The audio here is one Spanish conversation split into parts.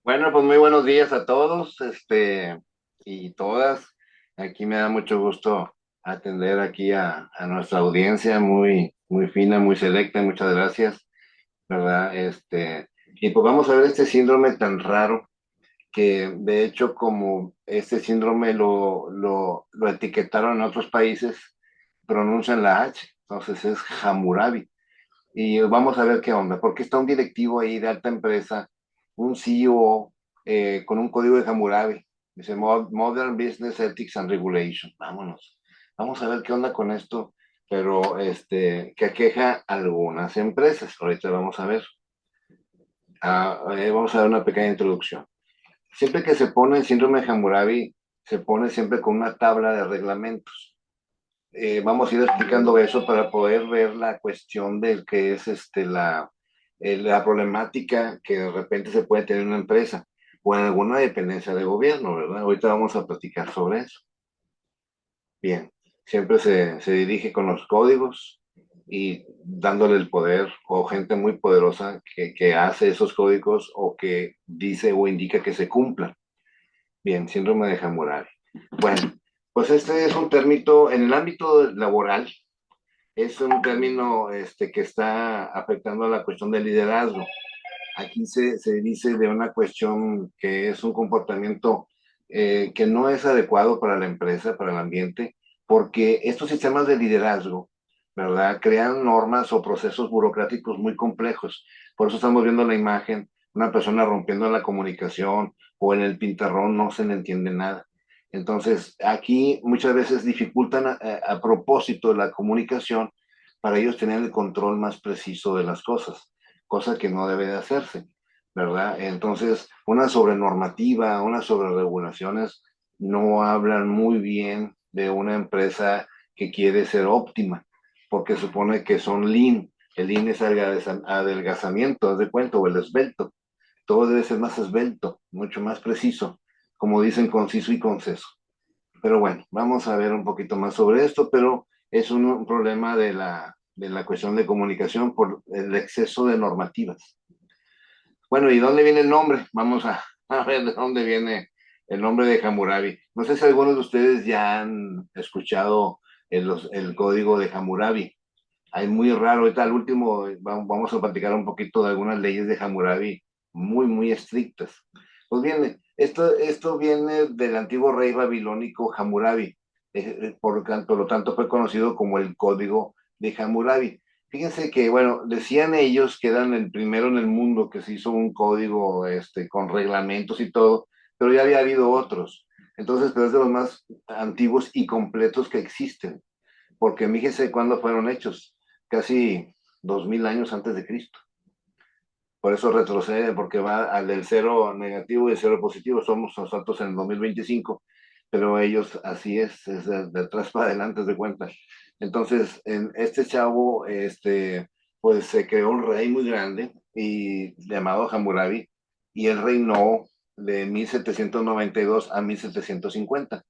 Bueno, pues muy buenos días a todos, y todas. Aquí me da mucho gusto atender aquí a nuestra audiencia muy, muy fina, muy selecta. Muchas gracias, ¿verdad? Y pues vamos a ver este síndrome tan raro que de hecho como este síndrome lo etiquetaron en otros países, pronuncian la H, entonces es Hammurabi. Y vamos a ver qué onda, porque está un directivo ahí de alta empresa, un CEO con un código de Hammurabi. Dice Modern Business Ethics and Regulation. Vámonos. Vamos a ver qué onda con esto, pero que aqueja a algunas empresas. Ahorita vamos a ver. Vamos a dar una pequeña introducción. Siempre que se pone el síndrome de Hammurabi, se pone siempre con una tabla de reglamentos. Vamos a ir explicando eso para poder ver la cuestión del que es la problemática que de repente se puede tener en una empresa o en alguna dependencia de gobierno, ¿verdad? Ahorita vamos a platicar sobre eso. Bien, siempre se dirige con los códigos y dándole el poder o gente muy poderosa que hace esos códigos o que dice o indica que se cumplan. Bien, síndrome de Hammurabi. Bueno, pues este es un término en el ámbito laboral. Es un término que está afectando a la cuestión del liderazgo. Aquí se dice de una cuestión que es un comportamiento que no es adecuado para la empresa, para el ambiente, porque estos sistemas de liderazgo, ¿verdad? Crean normas o procesos burocráticos muy complejos. Por eso estamos viendo la imagen, una persona rompiendo la comunicación o en el pintarrón no se le entiende nada. Entonces, aquí muchas veces dificultan a propósito la comunicación para ellos tener el control más preciso de las cosas, cosa que no debe de hacerse, ¿verdad? Entonces, una sobrenormativa, unas sobreregulaciones no hablan muy bien de una empresa que quiere ser óptima, porque supone que son lean. El lean es adelgazamiento, haz de cuenta, o el esbelto. Todo debe ser más esbelto, mucho más preciso, como dicen, conciso y conceso. Pero bueno, vamos a ver un poquito más sobre esto, pero es un problema de la cuestión de comunicación por el exceso de normativas. Bueno, ¿y dónde viene el nombre? Vamos a ver de dónde viene el nombre de Hammurabi. No sé si algunos de ustedes ya han escuchado el código de Hammurabi. Hay muy raro, ahorita al último vamos a platicar un poquito de algunas leyes de Hammurabi muy, muy estrictas. Pues bien, esto viene del antiguo rey babilónico Hammurabi, por lo tanto fue conocido como el Código de Hammurabi. Fíjense que, bueno, decían ellos que eran el primero en el mundo que se hizo un código con reglamentos y todo, pero ya había habido otros. Entonces, pero es de los más antiguos y completos que existen, porque fíjense cuándo fueron hechos, casi 2000 años antes de Cristo. Por eso retrocede, porque va al del cero negativo y el cero positivo. Somos nosotros en el 2025, pero ellos así es de atrás para adelante de cuenta. Entonces, en este chavo, pues se creó un rey muy grande y llamado Hammurabi, y él reinó de 1792 a 1750.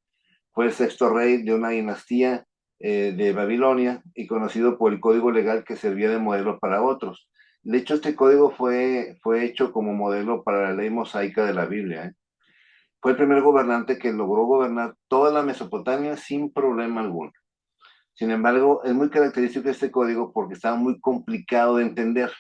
Fue el sexto rey de una dinastía de Babilonia y conocido por el código legal que servía de modelo para otros. De hecho, este código fue hecho como modelo para la ley mosaica de la Biblia, ¿eh? Fue el primer gobernante que logró gobernar toda la Mesopotamia sin problema alguno. Sin embargo, es muy característico este código porque estaba muy complicado de entender.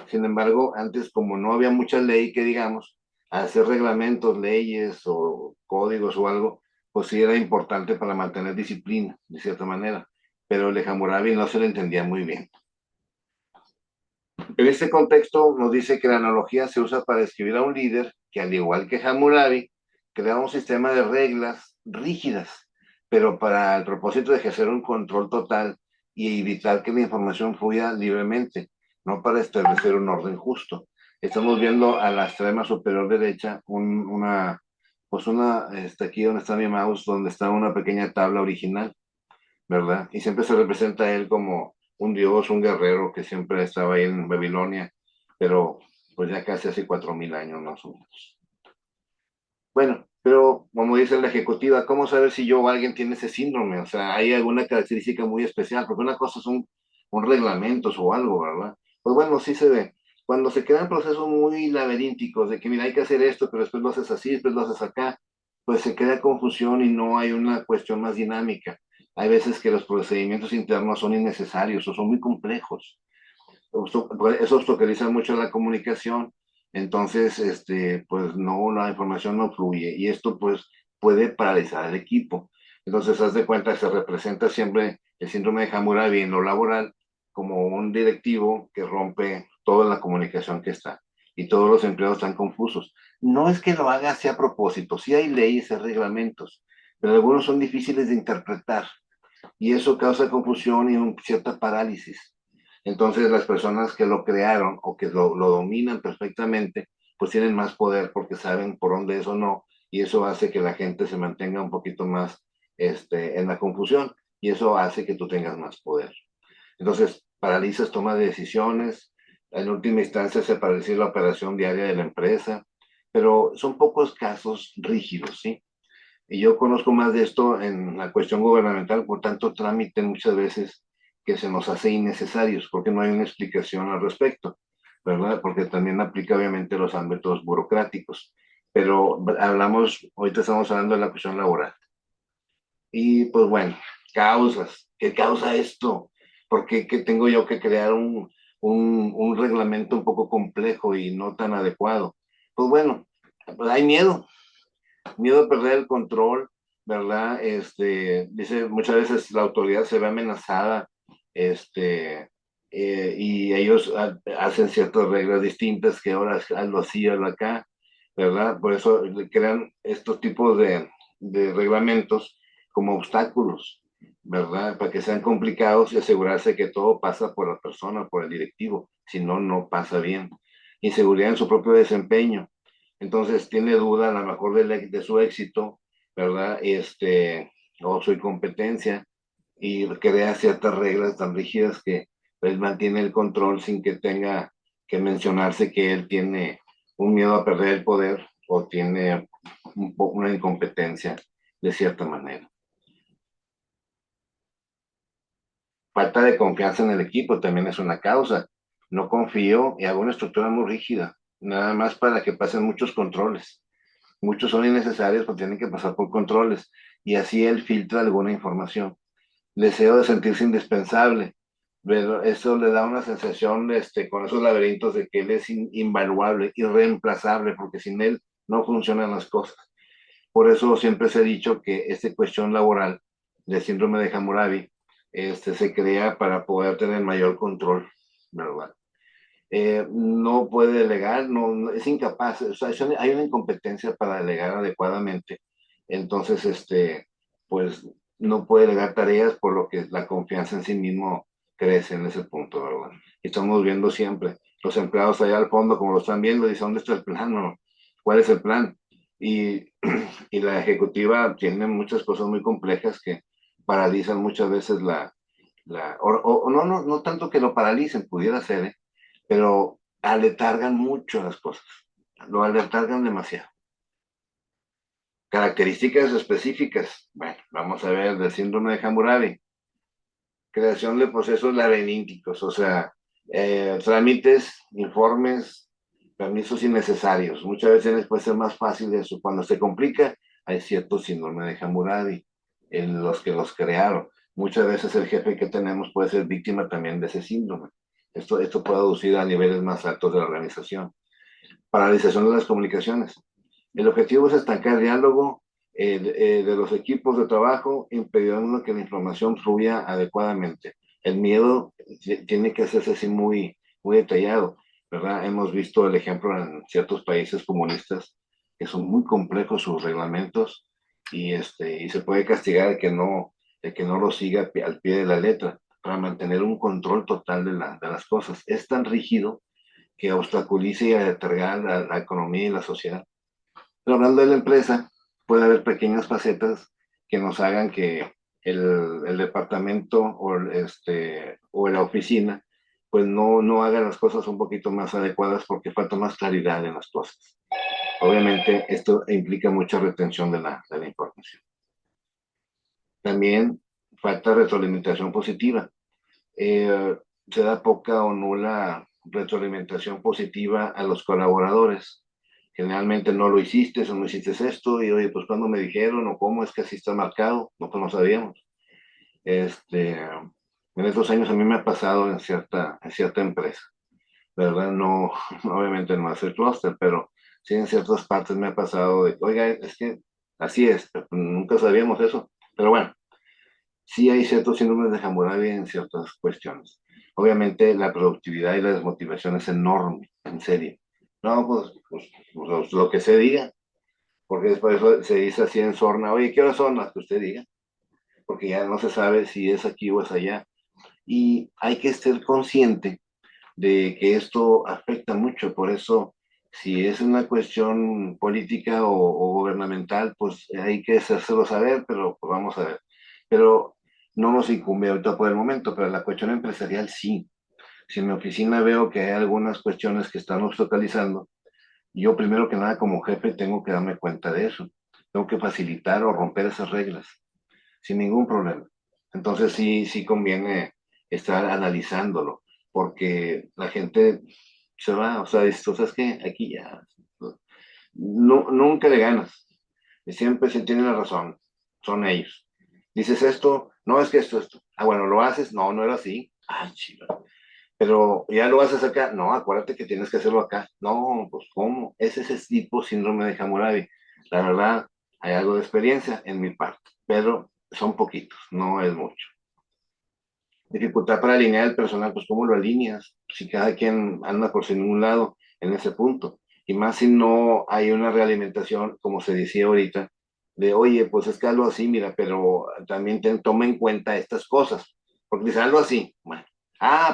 Sin embargo, antes, como no había mucha ley que digamos, hacer reglamentos, leyes o códigos o algo, pues sí era importante para mantener disciplina, de cierta manera. Pero el de Hammurabi no se le entendía muy bien. En este contexto nos dice que la analogía se usa para describir a un líder que, al igual que Hammurabi, crea un sistema de reglas rígidas, pero para el propósito de ejercer un control total y evitar que la información fluya libremente, no para establecer un orden justo. Estamos viendo a la extrema superior derecha aquí donde está mi mouse, donde está una pequeña tabla original, ¿verdad? Y siempre se representa a él como un dios, un guerrero que siempre estaba ahí en Babilonia, pero pues ya casi hace 4000 años más o menos. Bueno, pero como dice la ejecutiva, ¿cómo saber si yo o alguien tiene ese síndrome? O sea, hay alguna característica muy especial, porque una cosa son reglamentos o algo, ¿verdad? Pues bueno, sí se ve. Cuando se crean procesos muy laberínticos de que, mira, hay que hacer esto, pero después lo haces así, después lo haces acá, pues se crea confusión y no hay una cuestión más dinámica. Hay veces que los procedimientos internos son innecesarios o son muy complejos. Eso obstaculiza mucho la comunicación. Entonces, pues no, la información no fluye y esto pues puede paralizar al equipo. Entonces, haz de cuenta, se representa siempre el síndrome de Hammurabi en lo laboral como un directivo que rompe toda la comunicación que está y todos los empleados están confusos. No es que lo haga así a propósito, sí hay leyes, hay reglamentos, pero algunos son difíciles de interpretar y eso causa confusión y cierta parálisis. Entonces las personas que lo crearon o que lo dominan perfectamente, pues tienen más poder porque saben por dónde es o no, y eso hace que la gente se mantenga un poquito más en la confusión, y eso hace que tú tengas más poder. Entonces, paralizas toma de decisiones, en última instancia se paraliza la operación diaria de la empresa, pero son pocos casos rígidos, ¿sí? Y yo conozco más de esto en la cuestión gubernamental, por tanto trámite muchas veces que se nos hace innecesarios, porque no hay una explicación al respecto, ¿verdad? Porque también aplica obviamente los ámbitos burocráticos. Pero hablamos, ahorita estamos hablando de la cuestión laboral. Y pues bueno, causas. ¿Qué causa esto? ¿Por qué que tengo yo que crear un reglamento un poco complejo y no tan adecuado? Pues bueno, pues hay miedo, miedo a perder el control, ¿verdad? Dice, muchas veces la autoridad se ve amenazada, y ellos hacen ciertas reglas distintas que ahora hazlo así, hazlo acá, ¿verdad? Por eso crean estos tipos de reglamentos como obstáculos, ¿verdad? Para que sean complicados y asegurarse que todo pasa por la persona, por el directivo, si no, no pasa bien. Inseguridad en su propio desempeño, entonces tiene duda a lo mejor de su éxito, ¿verdad? O su incompetencia y crea ciertas reglas tan rígidas que él mantiene el control sin que tenga que mencionarse que él tiene un miedo a perder el poder o tiene una incompetencia de cierta manera. Falta de confianza en el equipo también es una causa. No confío y hago una estructura muy rígida, nada más para que pasen muchos controles. Muchos son innecesarios porque tienen que pasar por controles y así él filtra alguna información. Deseo de sentirse indispensable, pero eso le da una sensación con esos laberintos de que él es invaluable, irreemplazable, porque sin él no funcionan las cosas. Por eso siempre se ha dicho que esta cuestión laboral del síndrome de Hammurabi se crea para poder tener mayor control, ¿verdad? No puede delegar, es incapaz, o sea, hay una incompetencia para delegar adecuadamente, entonces, pues no puede delegar tareas por lo que la confianza en sí mismo crece en ese punto, ¿verdad? Y estamos viendo siempre, los empleados allá al fondo, como lo están viendo, dicen, ¿dónde está el plan? ¿No? ¿Cuál es el plan? Y, y la ejecutiva tiene muchas cosas muy complejas que paralizan muchas veces no tanto que lo paralicen, pudiera ser, ¿eh? Pero aletargan mucho las cosas, lo aletargan demasiado. Características específicas, bueno, vamos a ver del síndrome de Hammurabi, creación de procesos laberínticos, o sea, trámites, informes, permisos innecesarios. Muchas veces puede ser más fácil eso. Cuando se complica, hay cierto síndrome de Hammurabi en los que los crearon. Muchas veces el jefe que tenemos puede ser víctima también de ese síndrome. Esto puede aducir a niveles más altos de la organización. Paralización de las comunicaciones. El objetivo es estancar el diálogo de los equipos de trabajo, impidiendo que la información fluya adecuadamente. El miedo tiene que hacerse así muy, muy detallado, ¿verdad? Hemos visto el ejemplo en ciertos países comunistas que son muy complejos sus reglamentos y se puede castigar el que no lo siga al pie de la letra para mantener un control total de las cosas. Es tan rígido que obstaculice y alargar la economía y la sociedad. Pero hablando de la empresa, puede haber pequeñas facetas que nos hagan que el departamento o la oficina pues no haga las cosas un poquito más adecuadas porque falta más claridad en las cosas. Obviamente esto implica mucha retención de la información. También falta retroalimentación positiva. Se da poca o nula retroalimentación positiva a los colaboradores. Generalmente no lo hiciste o no hiciste esto, y oye, pues cuando me dijeron o cómo es que así está marcado, no, pues no sabíamos. En estos años a mí me ha pasado en cierta empresa, ¿verdad? No, obviamente no hace el clúster, pero sí en ciertas partes me ha pasado de, oiga, es que así es, pero nunca sabíamos eso. Pero bueno, sí hay ciertos síndromes de Hammurabi en ciertas cuestiones. Obviamente la productividad y la desmotivación es enorme, en serio. No, pues lo que se diga, porque después se dice así en sorna, oye, ¿qué horas son las que usted diga? Porque ya no se sabe si es aquí o es allá. Y hay que ser consciente de que esto afecta mucho, por eso si es una cuestión política o gubernamental, pues hay que hacérselo saber, pero pues vamos a ver. Pero no nos incumbe ahorita por el momento, pero la cuestión empresarial sí. Si en mi oficina veo que hay algunas cuestiones que están obstaculizando, yo primero que nada como jefe tengo que darme cuenta de eso. Tengo que facilitar o romper esas reglas sin ningún problema. Entonces sí conviene estar analizándolo, porque la gente se va, o sea, dices, "Tú sabes qué, aquí ya, no, nunca le ganas, siempre se tiene la razón, son ellos. Dices esto, no es que esto. Ah, bueno, lo haces, no, no era así. Ah, chido. Pero ya lo haces acá, no, acuérdate que tienes que hacerlo acá. No, pues ¿cómo? Es ese tipo síndrome de Hammurabi. La verdad, hay algo de experiencia en mi parte, pero son poquitos, no es mucho. Dificultad para alinear el personal, pues ¿cómo lo alineas? Si cada quien anda por sin ningún lado en ese punto. Y más si no hay una realimentación, como se decía ahorita, de, oye, pues es que hazlo así, mira, pero también toma en cuenta estas cosas. Porque dice, hazlo así. Bueno,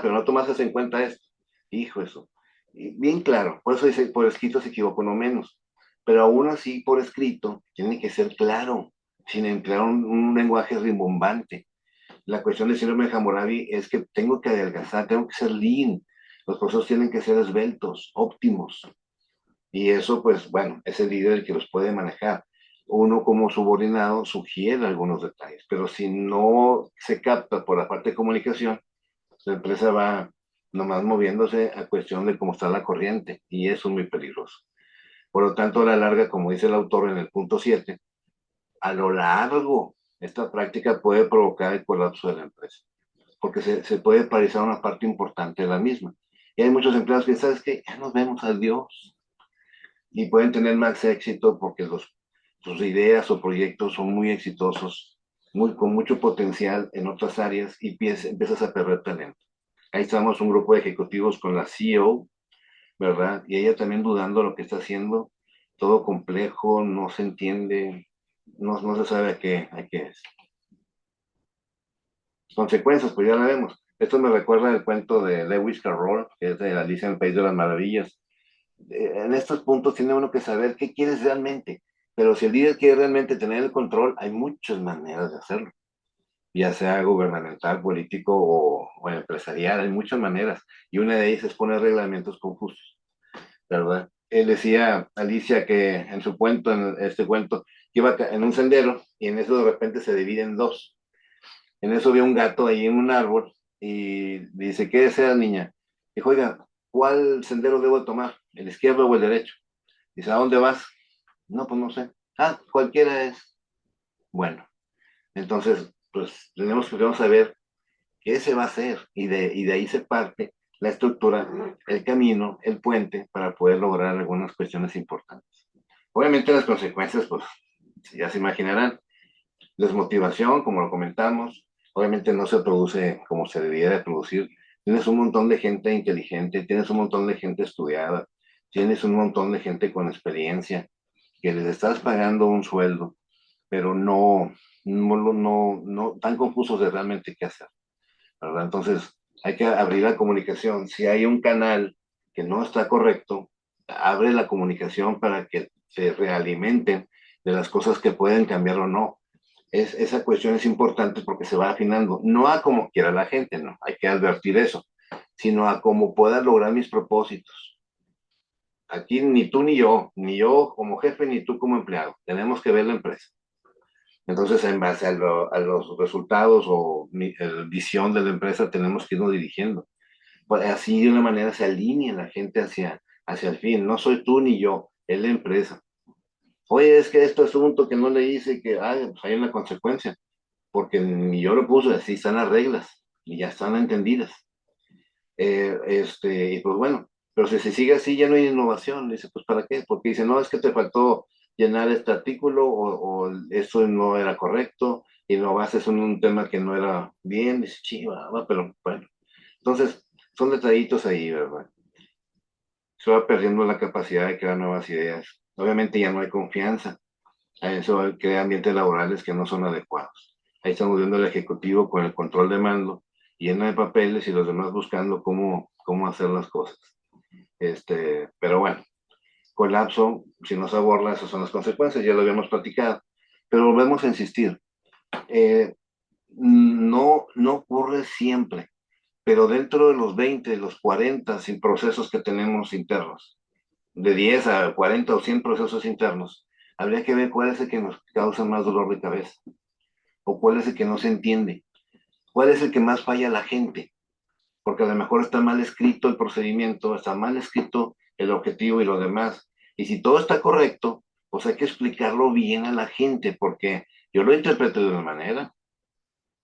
pero no tomaste en cuenta esto. Hijo, eso. Y bien claro, por eso dice, por escrito se equivocó no menos. Pero aún así, por escrito, tiene que ser claro, sin emplear un lenguaje rimbombante. La cuestión del síndrome de Hammurabi es que tengo que adelgazar, tengo que ser lean. Los procesos tienen que ser esbeltos, óptimos. Y eso, pues, bueno, es el líder el que los puede manejar. Uno como subordinado sugiere algunos detalles, pero si no se capta por la parte de comunicación, la empresa va nomás moviéndose a cuestión de cómo está la corriente, y eso es muy peligroso. Por lo tanto, a la larga, como dice el autor en el punto 7, a lo largo, esta práctica puede provocar el colapso de la empresa porque se puede paralizar una parte importante de la misma. Y hay muchos empleados que, ¿sabes qué? Ya nos vemos, adiós. Y pueden tener más éxito porque sus ideas o proyectos son muy exitosos, con mucho potencial en otras áreas y empiezas a perder talento. Ahí estamos un grupo de ejecutivos con la CEO, ¿verdad? Y ella también dudando de lo que está haciendo, todo complejo, no se entiende, no se sabe a qué es. Consecuencias, pues ya la vemos. Esto me recuerda el cuento de Lewis Carroll, que es de Alicia en el País de las Maravillas. En estos puntos tiene uno que saber qué quieres realmente, pero si el líder quiere realmente tener el control, hay muchas maneras de hacerlo, ya sea gubernamental, político o empresarial, hay muchas maneras, y una de ellas es poner reglamentos confusos, ¿verdad? Él decía, Alicia, que en su cuento, en este cuento, que iba en un sendero y en eso de repente se divide en dos. En eso vio un gato ahí en un árbol y dice, ¿qué desea, niña? Dijo, oiga, ¿cuál sendero debo tomar? ¿El izquierdo o el derecho? Dice, ¿a dónde vas? No, pues no sé. Cualquiera es. Bueno, entonces, pues tenemos que vamos a ver qué se va a hacer y de ahí se parte la estructura, el camino, el puente para poder lograr algunas cuestiones importantes. Obviamente las consecuencias, pues ya se imaginarán, desmotivación, como lo comentamos, obviamente no se produce como se debiera de producir. Tienes un montón de gente inteligente, tienes un montón de gente estudiada, tienes un montón de gente con experiencia, que les estás pagando un sueldo, pero no tan confusos de realmente qué hacer, ¿verdad? Entonces, hay que abrir la comunicación. Si hay un canal que no está correcto, abre la comunicación para que se realimenten de las cosas que pueden cambiar o no. Esa cuestión es importante porque se va afinando, no a como quiera la gente, no, hay que advertir eso, sino a cómo pueda lograr mis propósitos. Aquí ni yo como jefe, ni tú como empleado, tenemos que ver la empresa. Entonces, en base a los resultados o visión de la empresa, tenemos que irnos dirigiendo. así de una manera se alinea la gente hacia el fin. No soy tú ni yo, es la empresa. Oye, es que este asunto que no le hice, que pues hay una consecuencia, porque ni yo lo puse, así están las reglas y ya están entendidas. Y pues bueno, pero si se sigue así ya no hay innovación. Dice, pues ¿para qué? Porque dice, no, es que te faltó llenar este artículo o eso no era correcto y no vas en un tema que no era bien. Dice, chiva, va, pero bueno. Entonces, son detallitos ahí, ¿verdad? Se va perdiendo la capacidad de crear nuevas ideas. Obviamente ya no hay confianza. A eso crea ambientes laborales que no son adecuados. Ahí estamos viendo al ejecutivo con el control de mando, lleno de papeles y los demás buscando cómo hacer las cosas. Pero bueno, colapso, si no se aborda, esas son las consecuencias, ya lo habíamos platicado. Pero volvemos a insistir, eh, no ocurre siempre, pero dentro de los 20, de los 40 sin procesos que tenemos internos, de 10 a 40 o 100 procesos internos, habría que ver cuál es el que nos causa más dolor de cabeza, o cuál es el que no se entiende, cuál es el que más falla a la gente, porque a lo mejor está mal escrito el procedimiento, está mal escrito el objetivo y lo demás. Y si todo está correcto, pues hay que explicarlo bien a la gente, porque yo lo interpreto de una manera.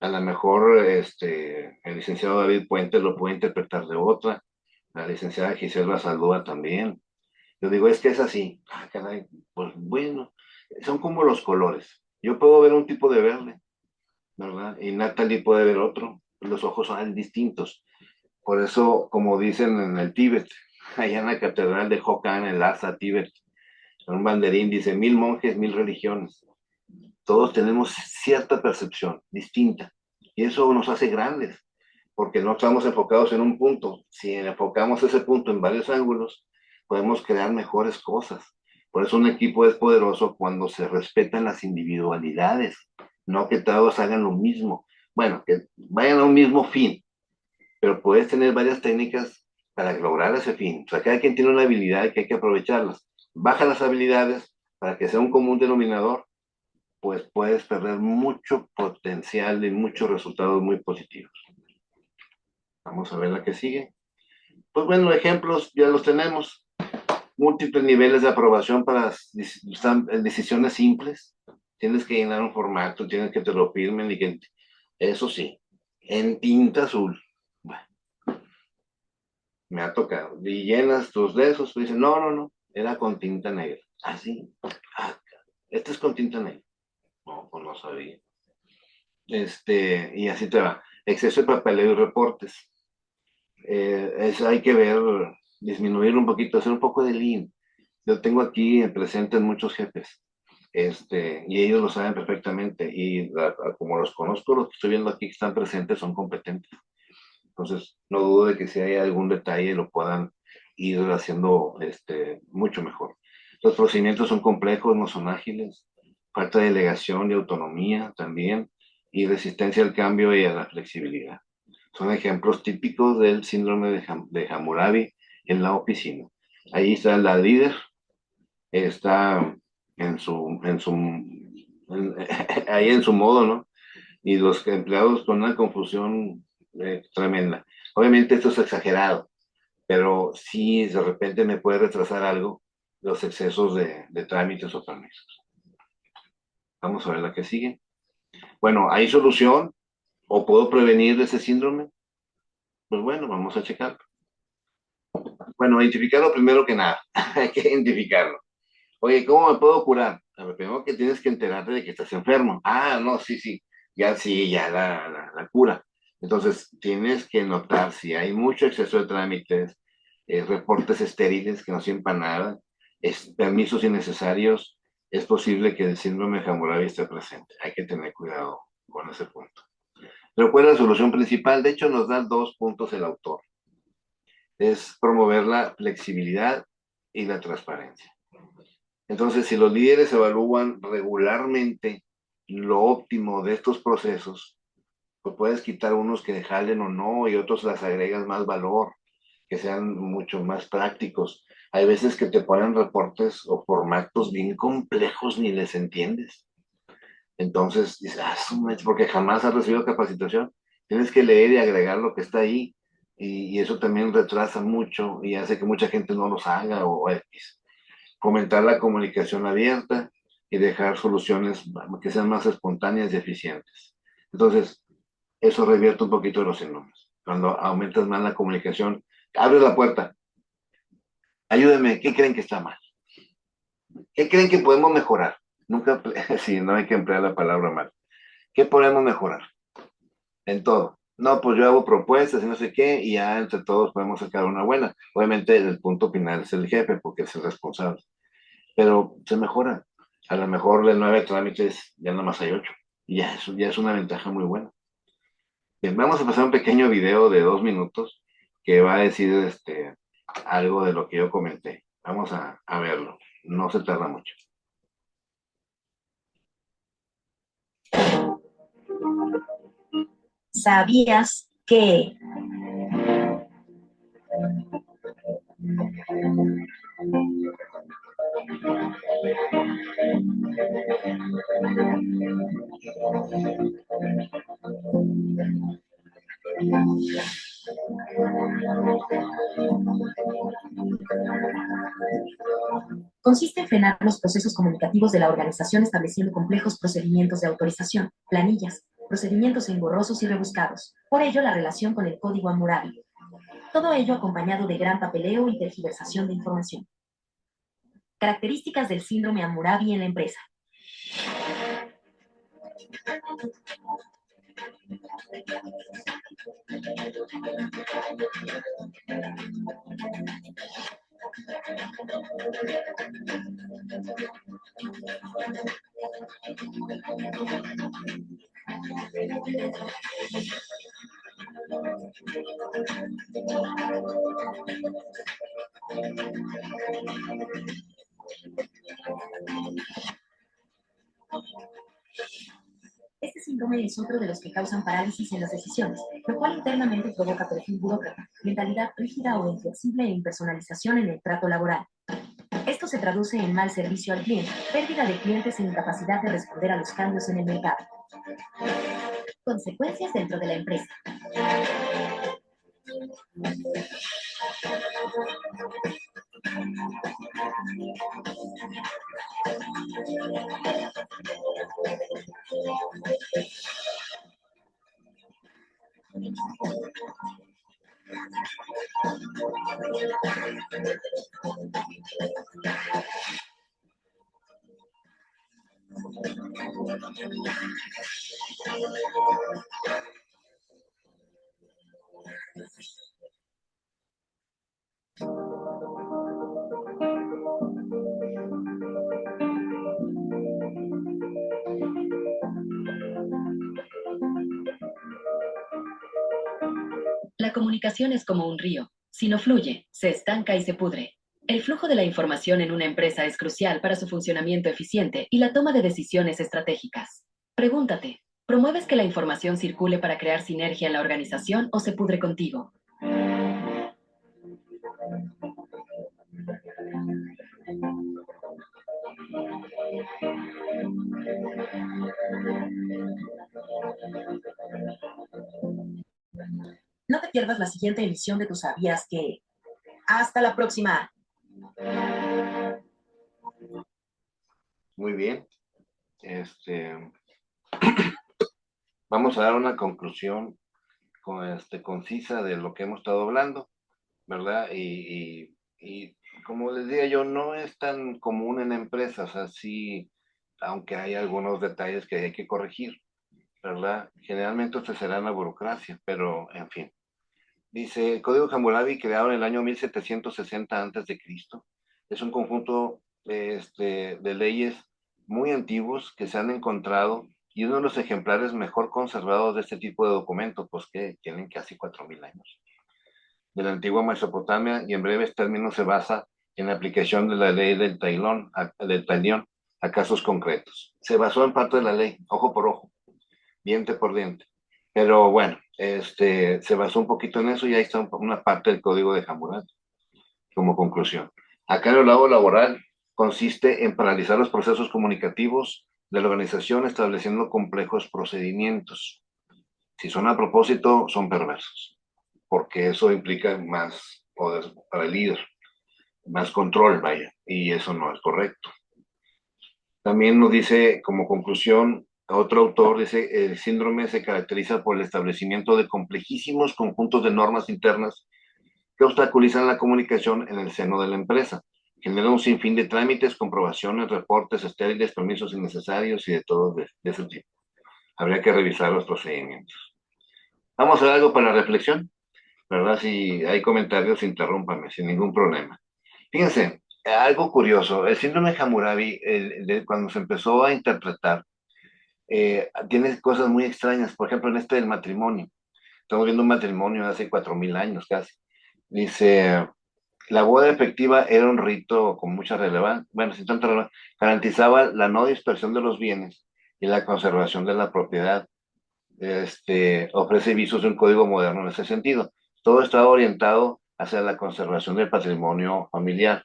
A lo mejor el licenciado David Puente lo puede interpretar de otra, la licenciada Gisela Saldúa también. Yo digo, es que es así. Ah, caray, pues bueno, son como los colores. Yo puedo ver un tipo de verde, ¿verdad? Y Natalie puede ver otro. Los ojos son distintos. Por eso, como dicen en el Tíbet, allá en la catedral de Hokan, en Lhasa, Tíbet, en un banderín dice 1000 monjes, 1000 religiones. Todos tenemos cierta percepción distinta y eso nos hace grandes, porque no estamos enfocados en un punto. Si enfocamos ese punto en varios ángulos, podemos crear mejores cosas. Por eso un equipo es poderoso cuando se respetan las individualidades, no que todos hagan lo mismo. Bueno, que vayan a un mismo fin, pero puedes tener varias técnicas para lograr ese fin. O sea, cada quien tiene una habilidad que hay que aprovecharlas. Baja las habilidades para que sea un común denominador, pues puedes perder mucho potencial y muchos resultados muy positivos. Vamos a ver la que sigue. Pues bueno, ejemplos ya los tenemos. Múltiples niveles de aprobación para decisiones simples. Tienes que llenar un formato, tienes que te lo firmen y que, eso sí, en tinta azul. Bueno, me ha tocado. Y llenas tus de esos, y dicen, no, era con tinta negra. Ah, sí. Ah, este es con tinta negra. No, pues no sabía. Y así te va. Exceso de papeleo y reportes. Hay que ver, disminuir un poquito, hacer un poco de lean. Yo tengo aquí presentes muchos jefes, y ellos lo saben perfectamente. Y como los conozco, los que estoy viendo aquí que están presentes son competentes. Entonces, no dudo de que si hay algún detalle lo puedan ir haciendo mucho mejor. Los procedimientos son complejos, no son ágiles, falta de delegación y autonomía también, y resistencia al cambio y a la flexibilidad. Son ejemplos típicos del síndrome de Hammurabi en la oficina. Ahí está la líder, está ahí en su modo, ¿no? Y los empleados con una confusión tremenda. Obviamente esto es exagerado, pero sí de repente me puede retrasar algo los excesos de trámites o permisos. Vamos a ver la que sigue. Bueno, ¿hay solución o puedo prevenir ese síndrome? Pues bueno, vamos a checar. Bueno, identificarlo primero que nada. Hay que identificarlo. Oye, ¿cómo me puedo curar? A ver, primero que tienes que enterarte de que estás enfermo. Ah, no, sí, ya la cura. Entonces, tienes que notar si hay mucho exceso de trámites, reportes estériles que no sirven para nada, permisos innecesarios, es posible que el síndrome de Hammurabi esté presente. Hay que tener cuidado con ese punto. Pero ¿cuál es la solución principal? De hecho, nos da 2 puntos el autor. Es promover la flexibilidad y la transparencia. Entonces, si los líderes evalúan regularmente lo óptimo de estos procesos, pues puedes quitar unos que jalen o no y otros las agregas más valor, que sean mucho más prácticos. Hay veces que te ponen reportes o formatos bien complejos ni les entiendes. Entonces, dices, porque jamás has recibido capacitación. Tienes que leer y agregar lo que está ahí. y eso también retrasa mucho y hace que mucha gente no los haga o X. Fomentar la comunicación abierta y dejar soluciones que sean más espontáneas y eficientes. Entonces, eso revierte un poquito de los síndromes. Cuando aumentas más la comunicación, abres la puerta, ayúdenme, ¿qué creen que está mal? ¿Qué creen que podemos mejorar? Nunca, sí, no hay que emplear la palabra mal. ¿Qué podemos mejorar? En todo. No, pues yo hago propuestas y no sé qué, y ya entre todos podemos sacar una buena. Obviamente el punto final es el jefe, porque es el responsable. Pero se mejora. A lo mejor de 9 trámites ya nada más hay 8. Y ya es una ventaja muy buena. Bien, vamos a pasar un pequeño video de 2 minutos que va a decir algo de lo que yo comenté. Vamos a verlo. No se tarda mucho. ¿Sabías que? Consiste en frenar los procesos comunicativos de la organización estableciendo complejos procedimientos de autorización, planillas, procedimientos engorrosos y rebuscados. Por ello, la relación con el código Hammurabi. Todo ello acompañado de gran papeleo y tergiversación de información. Características del síndrome Hammurabi en la empresa. Este síndrome es otro de los que causan parálisis en las decisiones, lo cual internamente provoca perfil burócrata, mentalidad rígida o inflexible e impersonalización en el trato laboral. Esto se traduce en mal servicio al cliente, pérdida de clientes e incapacidad de responder a los cambios en el mercado. Consecuencias dentro de la empresa. La comunicación es como un río. Si no fluye, se estanca y se pudre. El flujo de la información en una empresa es crucial para su funcionamiento eficiente y la toma de decisiones estratégicas. Pregúntate, ¿promueves que la información circule para crear sinergia en la organización o se pudre contigo? No te pierdas la siguiente emisión de Tu Sabías Que. Hasta la próxima. Muy bien. Vamos a dar una conclusión concisa de lo que hemos estado hablando, ¿verdad? Y como les decía yo, no es tan común en empresas, así, aunque hay algunos detalles que hay que corregir, ¿verdad? Generalmente esto será en la burocracia, pero en fin. Dice, el Código Hammurabi, creado en el año 1760 a.C., es un conjunto de leyes muy antiguos que se han encontrado y uno de los ejemplares mejor conservados de este tipo de documentos, pues que tienen casi 4.000 años, de la antigua Mesopotamia, y en breves términos se basa en la aplicación de la ley del talión a casos concretos. Se basó en parte de la ley, ojo por ojo, diente por diente. Pero bueno, se basó un poquito en eso y ahí está una parte del código de Hammurabi como conclusión. Acá en el lado laboral consiste en paralizar los procesos comunicativos de la organización estableciendo complejos procedimientos. Si son a propósito, son perversos. porque eso implica más poder para el líder, más control, vaya, y eso no es correcto. También nos dice como conclusión, otro autor dice, el síndrome se caracteriza por el establecimiento de complejísimos conjuntos de normas internas que obstaculizan la comunicación en el seno de la empresa. Genera un sinfín de trámites, comprobaciones, reportes estériles, permisos innecesarios y de todo de ese tipo. Habría que revisar los procedimientos. Vamos a hacer algo para la reflexión, ¿verdad? Si hay comentarios, interrúmpame, sin ningún problema. Fíjense, algo curioso, el síndrome de Hammurabi, cuando se empezó a interpretar, tiene cosas muy extrañas, por ejemplo, en este del matrimonio. Estamos viendo un matrimonio de hace 4000 años casi. Dice, la boda efectiva era un rito con mucha relevancia, bueno, sin tanta relevancia, garantizaba la no dispersión de los bienes y la conservación de la propiedad. Ofrece visos de un código moderno en ese sentido. Todo estaba orientado hacia la conservación del patrimonio familiar.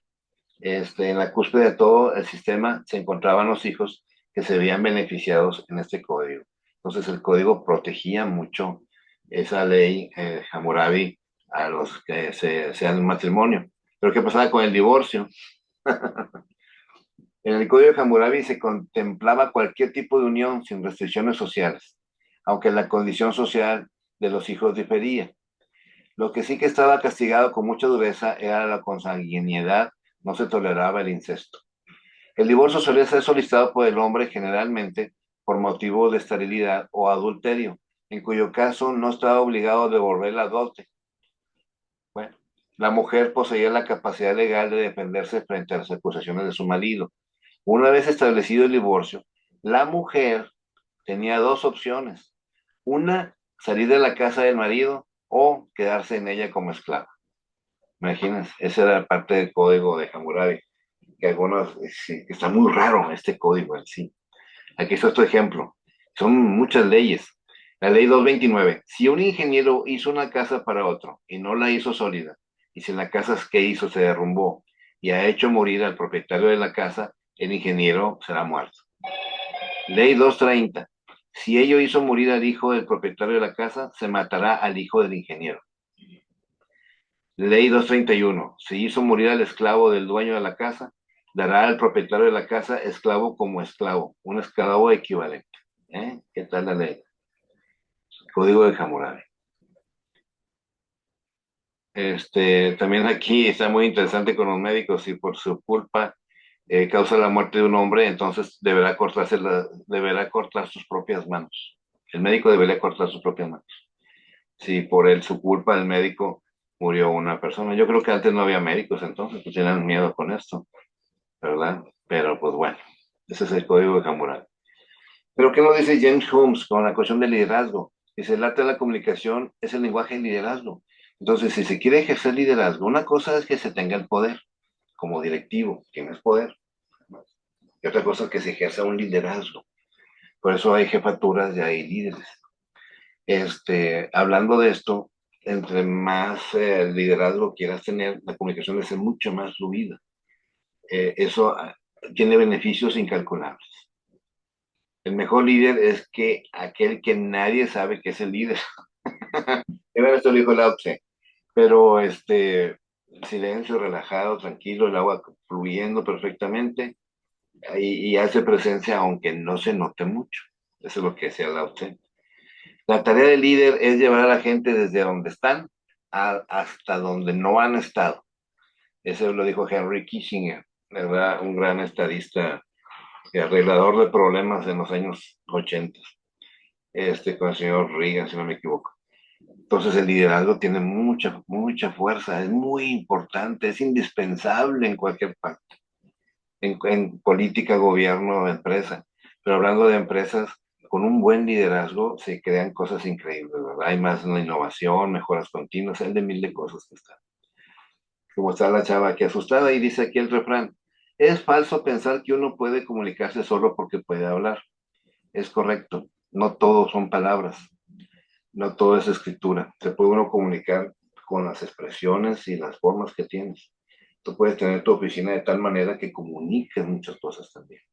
En la cúspide de todo el sistema se encontraban los hijos que se veían beneficiados en este código. Entonces el código protegía mucho esa ley Hammurabi a los que sean un matrimonio. Pero ¿qué pasaba con el divorcio? En el código de Hammurabi se contemplaba cualquier tipo de unión sin restricciones sociales, aunque la condición social de los hijos difería. Lo que sí que estaba castigado con mucha dureza era la consanguinidad, no se toleraba el incesto. El divorcio solía ser solicitado por el hombre generalmente por motivo de esterilidad o adulterio, en cuyo caso no estaba obligado a devolver la dote. Bueno, la mujer poseía la capacidad legal de defenderse frente a las acusaciones de su marido. Una vez establecido el divorcio, la mujer tenía dos opciones. Una, salir de la casa del marido o quedarse en ella como esclava. Imagínense, esa era parte del código de Hammurabi, que algunos, sí, está muy raro este código en sí. Aquí está otro ejemplo. Son muchas leyes. La ley 229. Si un ingeniero hizo una casa para otro y no la hizo sólida, y si la casa que hizo se derrumbó y ha hecho morir al propietario de la casa, el ingeniero será muerto. Ley 230. Si ello hizo morir al hijo del propietario de la casa, se matará al hijo del ingeniero. Ley 231. Si hizo morir al esclavo del dueño de la casa, dará al propietario de la casa esclavo como esclavo, un esclavo equivalente. ¿Qué tal la ley? Código de Hammurabi. También aquí está muy interesante con los médicos. Si por su culpa causa la muerte de un hombre, entonces deberá cortar sus propias manos. El médico debería cortar sus propias manos. Si por su culpa el médico murió una persona. Yo creo que antes no había médicos, entonces pues tenían miedo con esto, ¿verdad? Pero pues bueno, ese es el código de Hammurabi. Pero ¿qué nos dice James Holmes con la cuestión del liderazgo? Dice, el arte de la comunicación es el lenguaje del liderazgo. Entonces, si se quiere ejercer liderazgo, una cosa es que se tenga el poder como directivo, tienes poder. Y otra cosa es que se ejerza un liderazgo. Por eso hay jefaturas y hay líderes. Hablando de esto, entre más liderazgo quieras tener, la comunicación debe ser mucho más fluida. Eso tiene beneficios incalculables. El mejor líder es aquel que nadie sabe que es el líder. Y bueno, esto lo dijo Lao Tse. Pero silencio, relajado, tranquilo, el agua fluyendo perfectamente y hace presencia aunque no se note mucho. Eso es lo que decía Lao Tse. La tarea del líder es llevar a la gente desde donde están hasta donde no han estado. Eso lo dijo Henry Kissinger, ¿verdad? Un gran estadista y arreglador de problemas en los años 80, con el señor Reagan, si no me equivoco. Entonces el liderazgo tiene mucha, mucha fuerza, es muy importante, es indispensable en cualquier parte, en política, gobierno, empresa. Pero hablando de empresas, con un buen liderazgo se crean cosas increíbles, ¿verdad? Hay más innovación, mejoras continuas, hay de mil de cosas que están. Como está la chava aquí asustada y dice aquí el refrán, es falso pensar que uno puede comunicarse solo porque puede hablar. Es correcto, no todo son palabras, no todo es escritura. Se puede uno comunicar con las expresiones y las formas que tienes. Tú puedes tener tu oficina de tal manera que comuniques muchas cosas también.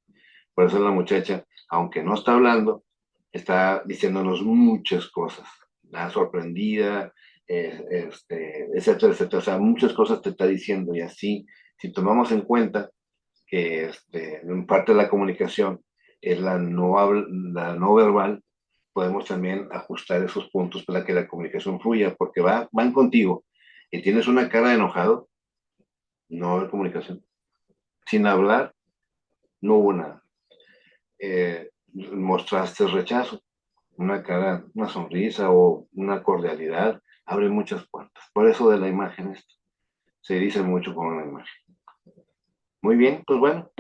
Por eso la muchacha, aunque no está hablando, está diciéndonos muchas cosas. Está sorprendida, etcétera, etcétera. O sea, muchas cosas te está diciendo y así, si tomamos en cuenta que en parte de la comunicación es la no verbal, podemos también ajustar esos puntos para que la comunicación fluya, porque van contigo y tienes una cara de enojado, no hay comunicación. Sin hablar, no hubo nada. Mostraste rechazo, una cara, una sonrisa o una cordialidad, abre muchas puertas. Por eso de la imagen se dice mucho con una imagen. Muy bien, pues bueno,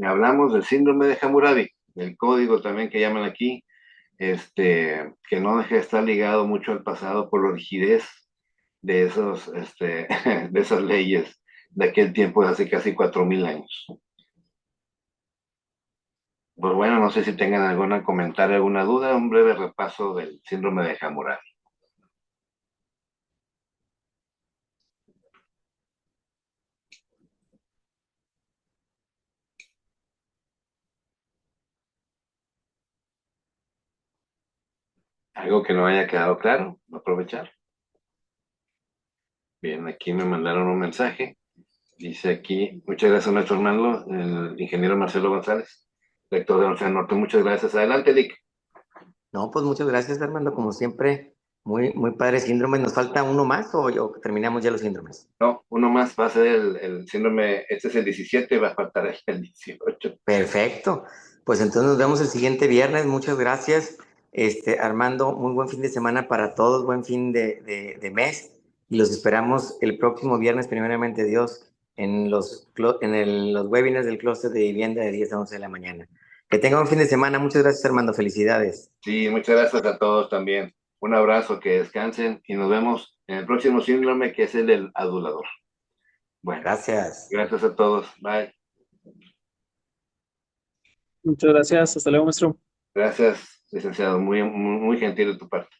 hablamos del síndrome de Hammurabi, el código también que llaman aquí, que no deja de estar ligado mucho al pasado por la rigidez de de esas leyes de aquel tiempo, de hace casi 4000 años. Pues bueno, no sé si tengan algún comentario, alguna duda, un breve repaso del síndrome de Hammurabi. Algo que no haya quedado claro, aprovechar. Bien, aquí me mandaron un mensaje. Dice aquí, muchas gracias, maestro Armando, el ingeniero Marcelo González, rector de la Universidad del Norte. Muchas gracias. Adelante, Lick. No, pues muchas gracias, Armando. Como siempre, muy padre síndrome. ¿Nos falta uno más o terminamos ya los síndromes? No, uno más va a ser el síndrome, este es el 17, va a faltar el 18. Perfecto. Pues entonces nos vemos el siguiente viernes. Muchas gracias. Armando, muy buen fin de semana para todos, buen fin de mes. Y los esperamos el próximo viernes, primeramente Dios, en los webinars del clúster de vivienda de 10 a 11 de la mañana. Que tengan un fin de semana. Muchas gracias, Armando. Felicidades. Sí, muchas gracias a todos también. Un abrazo, que descansen y nos vemos en el próximo síndrome, que es el del adulador. Bueno, Gracias. gracias a todos. Bye. Muchas gracias. Hasta luego, maestro. Gracias, licenciado. Muy, muy, muy gentil de tu parte.